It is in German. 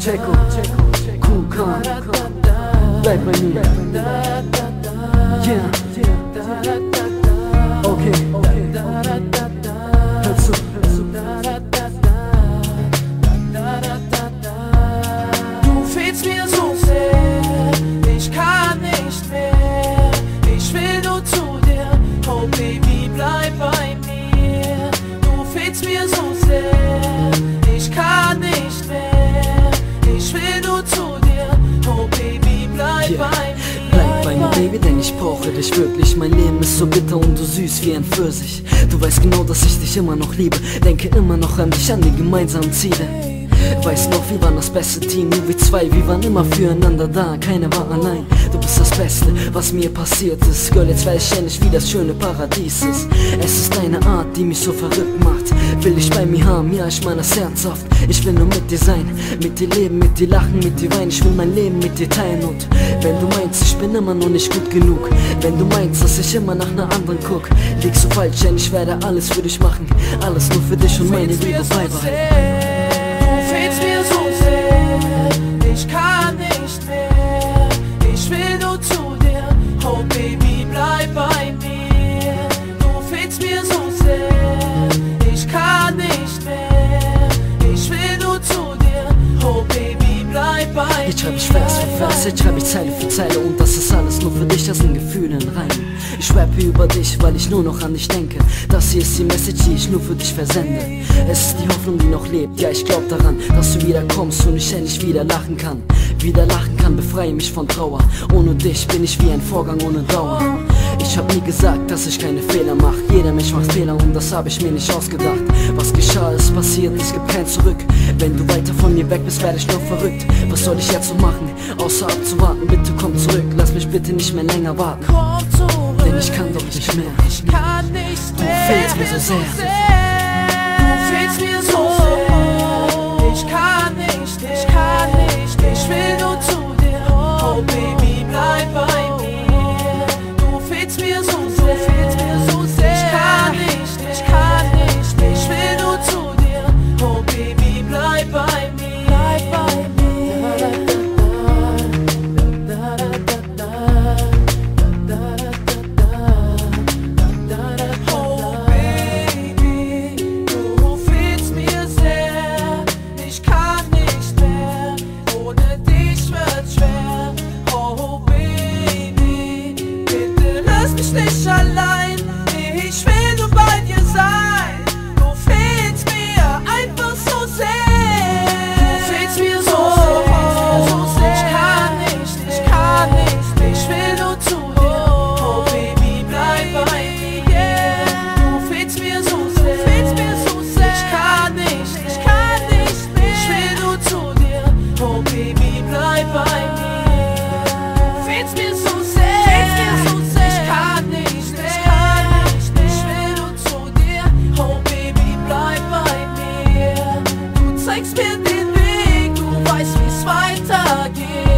Checo, Kool Khan, bleib bei mir. Yeah, okay, hör zu. Du fehlst mir so sehr, ich kann nicht mehr. Ich will nur zu dir, oh Baby, bleib bei mir. Du fehlst mir so sehr, ich kann nicht mehr. Ich will nur zu dir, oh Baby, bleib bei mir. Bleib bei mir, Baby, denn ich brauche dich wirklich. Mein Leben ist so bitter und so süß wie ein Pfirsich. Du weißt genau, dass ich dich immer noch liebe. Denke immer noch an dich, an die gemeinsamen Ziele. Weiß noch, wir waren das beste Team, nur wir zwei, wir waren immer füreinander da, keiner war allein. Du bist das Beste, was mir passiert ist. Girl, jetzt weiß ich endlich, wie das schöne Paradies ist. Es ist deine Art, die mich so verrückt macht. Will dich bei mir haben, ja, ich meine das herzhaft. Ich will nur mit dir sein, mit dir leben, mit dir lachen, mit dir weinen. Ich will mein Leben mit dir teilen. Und wenn du meinst, ich bin immer noch nicht gut genug, wenn du meinst, dass ich immer nach einer anderen guck, liegst du falsch, denn ich werde alles für dich machen. Alles nur für dich und meine Liebe beibehalten. Mir so sehr, ich kann nicht mehr. Ich will nur zu dir, oh Baby, bleib bei mir. Du fehlst mir so sehr, ich kann nicht mehr. Ich will nur zu dir, oh Baby, bleib bei mir. Jetzt schreib ich Vers für Vers, jetzt schreib ich Zeile für Zeile. Und das ist alles nur für dich, das sind Gefühle in Reimen. Ich rappe über dich, weil ich nur noch an dich denke. Das hier ist die Message, die ich nur für dich versende. Es ist die Hoffnung, die noch lebt. Ja, ich glaub daran, dass du wieder kommst und ich endlich wieder lachen kann. Wieder lachen kann, befreie mich von Trauer. Ohne dich bin ich wie ein Vorgang ohne Dauer. Ich hab nie gesagt, dass ich keine Fehler mach. Jeder Mensch macht Fehler und das hab ich mir nicht ausgedacht. Was geschah, ist passiert, es gibt kein Zurück. Wenn du weiter von mir weg bist, werde ich noch verrückt. Was soll ich jetzt noch machen, außer abzuwarten? Bitte komm zurück, lass mich bitte nicht mehr länger warten. Komm zurück, denn ich kann doch nicht mehr. Ich kann nicht mehr. Du fehlst mir so sehr. Du fehlst mir so sehr. Ich kann nicht, ich will nur zu dir. Oh Baby, bleib bei mir. Du fehlst mir so sehr. Ich kann nicht, ich will nur zu dir. Oh Baby, bleib bei mir. Bleib bei mir. Nicht allein, ich will nur bei dir sein. Du fehlst mir einfach so sehr. Du fehlst mir so sehr. Ich kann nicht, ich will nur zu dir. Oh Baby, bleib bei mir. Du fehlst mir so sehr. Ich kann nicht, ich will nur zu dir. Oh Baby, bleib bei mir. Du fehlst mir so sehr. Zeigst mir den Weg, du weißt, wie's weitergeht.